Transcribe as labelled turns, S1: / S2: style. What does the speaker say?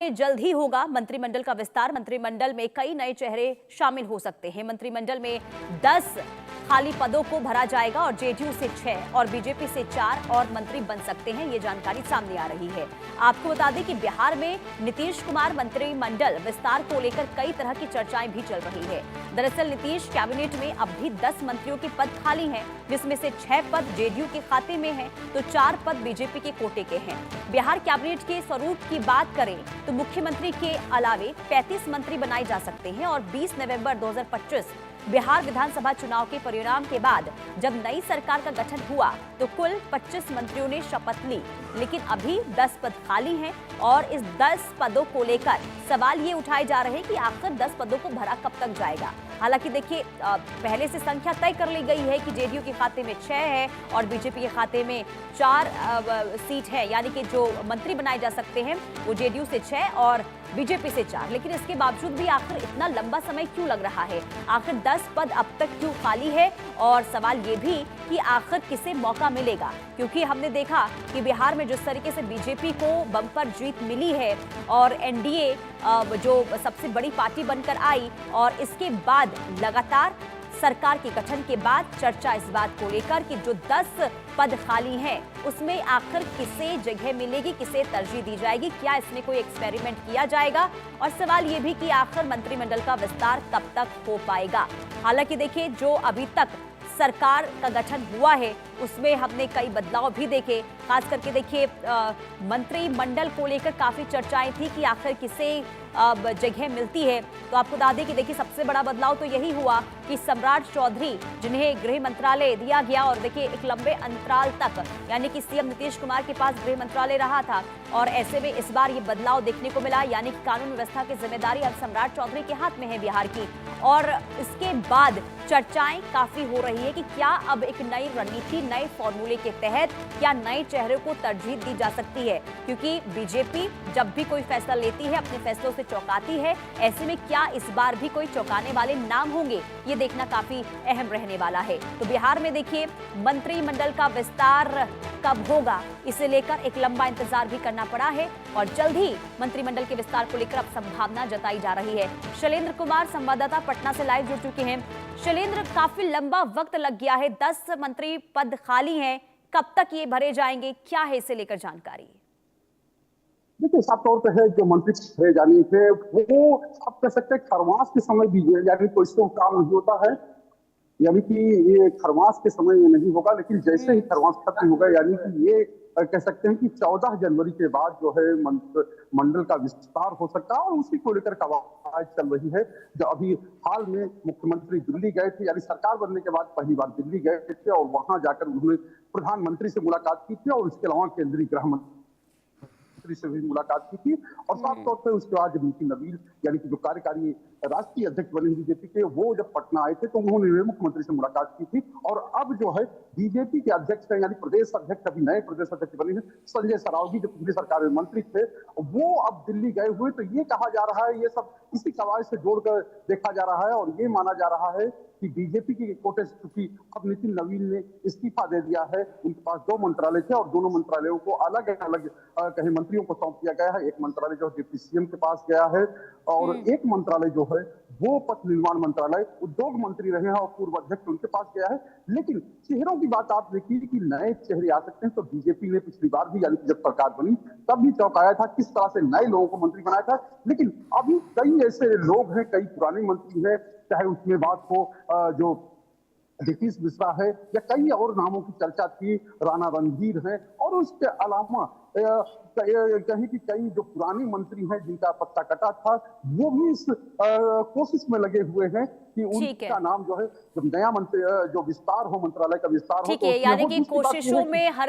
S1: जल्द ही होगा मंत्रिमंडल का विस्तार। मंत्रिमंडल में कई नए चेहरे शामिल हो सकते हैं। मंत्रिमंडल में 10 खाली पदों को भरा जाएगा और जेडीयू से 6 और बीजेपी से 4 और मंत्री बन सकते हैं, ये जानकारी सामने आ रही है। आपको बता दें कि बिहार में नीतीश कुमार मंत्रिमंडल विस्तार को लेकर कई तरह की चर्चाएं भी चल रही है। दरअसल नीतीश कैबिनेट में अब भी 10 मंत्रियों के पद खाली हैं, जिसमें से 6 पद जेडीयू के खाते में हैं, तो 4 पद बीजेपी के कोटे के हैं। बिहार कैबिनेट के स्वरूप की बात करें तो मुख्यमंत्री के अलावे 35 मंत्री बनाए जा सकते हैं और 20 नवंबर 2025 बिहार विधानसभा चुनाव के परिणाम के बाद जब नई सरकार का गठन हुआ तो कुल 25 मंत्रियों ने शपथ ली, लेकिन अभी 10 पद खाली हैं और इस 10 पदों को लेकर सवाल ये उठाए जा रहे हैं कि आखिर 10 पदों को भरा कब तक जाएगा। हालांकि देखिए, पहले से संख्या तय कर ली गई है कि जेडीयू के खाते में 6 है और बीजेपी के खाते में 4 सीट है, यानी कि जो मंत्री बनाए जा सकते हैं वो जेडीयू से 6 और बीजेपी से 4। लेकिन इसके बावजूद भी आखिर इतना लंबा समय क्यों लग रहा है? आखिर 10 पद अब तक क्यों खाली है? और सवाल ये भी कि आखिर किसे मौका मिलेगा, क्योंकि हमने देखा कि बिहार में जिस तरीके से बीजेपी को बम्पर जीत मिली है और एनडीए जो सबसे बड़ी पार्टी बनकर आई और इसके बाद लगातार सरकार के गठन के बाद चर्चा इस बात को लेकर कि जो 10 पद खाली हैं उसमें आखिर किसे जगह मिलेगी, किसे तरजीह दी जाएगी, क्या इसमें कोई एक्सपेरिमेंट किया जाएगा? और सवाल ये भी कि आखिर मंत्रिमंडल का विस्तार कब तक हो पाएगा। हालांकि देखिए, जो अभी तक सरकार का गठन हुआ है उसमें हमने कई बदलाव भी देखे। खास करके देखिए, मंत्रिमंडल को लेकर काफी चर्चाएं थी कि आखिर किसे जगह मिलती है। तो आपको बता दें कि देखिए, सबसे बड़ा बदलाव तो यही हुआ कि सम्राट चौधरी, जिन्हें गृह मंत्रालय दिया गया, और देखिए एक लंबे अंतराल तक यानी कि सीएम नीतीश कुमार के पास गृह मंत्रालय रहा था और ऐसे में इस बार ये बदलाव देखने को मिला, यानी कि कानून व्यवस्था की जिम्मेदारी अब सम्राट चौधरी के हाथ में है बिहार की। और इसके बाद चर्चाएं काफी हो रही है कि क्या अब एक नई रणनीति, नए फॉर्मूले के तहत क्या नए चेहरे को तरजीह दी जा सकती है, क्योंकि बीजेपी जब भी कोई फैसला लेती है अपने फैसलों से चौंकाती है। ऐसे में क्या इस बार भी कोई चौंकाने वाले नाम होंगे, ये देखना काफी अहम रहने वाला है। तो बिहार में देखिए, मंत्रिमंडल का विस्तार कब होगा, इसे लेकर एक लंबा इंतजार भी करना पड़ा है और जल्द ही मंत्रिमंडल के विस्तार को लेकर अब संभावना जताई जा रही है। शैलेंद्र कुमार संवाददाता पटना से लाइव जुड़ चुके हैं। शैलेंद्र, काफी लंबा वक्त लग गया है, 10 मंत्री पद खाली हैं, कब तक ये भरे जाएंगे, क्या है इसे लेकर जानकारी?
S2: देखिए, साफ तौर पे है जो मंत्री भरे जाने थे वो आप कह सकते हैं खरमास के समय भी, यानी कोई इसको काम नहीं होता है, यानी कि ये खरमास के समय ये नहीं होगा, लेकिन जैसे ही खरमास खत्म होगा, यानी कि ये कह सकते हैं कि 14 जनवरी के बाद जो है मंडल का विस्तार हो सकता है और उसी को लेकर कवायद चल रही है। जो अभी हाल में मुख्यमंत्री दिल्ली गए थे, यानी सरकार बनने के बाद पहली बार दिल्ली गए थे और वहां जाकर उन्होंने प्रधानमंत्री से मुलाकात की थी और इसके अलावा केंद्रीय गृह मंत्री से भी मुलाकात की थी और साफ तौर पर उसके बाद नितिन नवीन, यानी कि जो कार्यकारी राष्ट्रीय अध्यक्ष बने बीजेपी के, वो जब पटना आए थे तो उन्होंने मुख्यमंत्री से मुलाकात की थी। और अब जो है बीजेपी के अध्यक्ष हैं, यानी प्रदेश अध्यक्ष, अभी नए प्रदेश अध्यक्ष बने हैं संजय सरावगी, जो पिछली सरकार में मंत्री थे, वो अब दिल्ली गए हुए। तो ये कहा जा रहा है, ये सब इसी कवायद से जोड़कर देखा जा रहा है और ये माना जा रहा है कि बीजेपी के कोटे से, चूंकि अब नितिन नवीन ने इस्तीफा दे दिया है, उनके पास 2 मंत्रालय थे और दोनों मंत्रालयों को अलग अलग कहीं मंत्रियों को सौंप दिया गया है। एक मंत्रालय जो डिप्टी सीएम के पास गया है और एक मंत्रालय जो है वो पथ निर्माण मंत्रालय, उद्योग मंत्री रहे हैं और पूर्व अध्यक्ष उनके पास गया है। लेकिन चेहरों की बात आप देखिए कि नए चेहरे आ सकते हैं, तो बीजेपी ने पिछली बार भी, यानी कि जब सरकार बनी तब भी चौंकाया था, किस तरह से नए लोगों को मंत्री बनाया था। लेकिन अभी कई ऐसे लोग हैं, कई पुराने मंत्री हैं, चाहे उसमें बात हो जो नीतीश मिश्रा है या कई और नामों की चर्चा थी, राणा रणधीर है, और उसके अलावा कहीं कि कई जो पुराने मंत्री हैं जिनका पत्ता कटा था, वो भी इस कोशिश में लगे हुए हैं कि उनका नाम जो है, जब नया मंत्री जो विस्तार हो, मंत्रालय का विस्तार हो,
S1: ठीक है, यानी कि कोशिशों में हर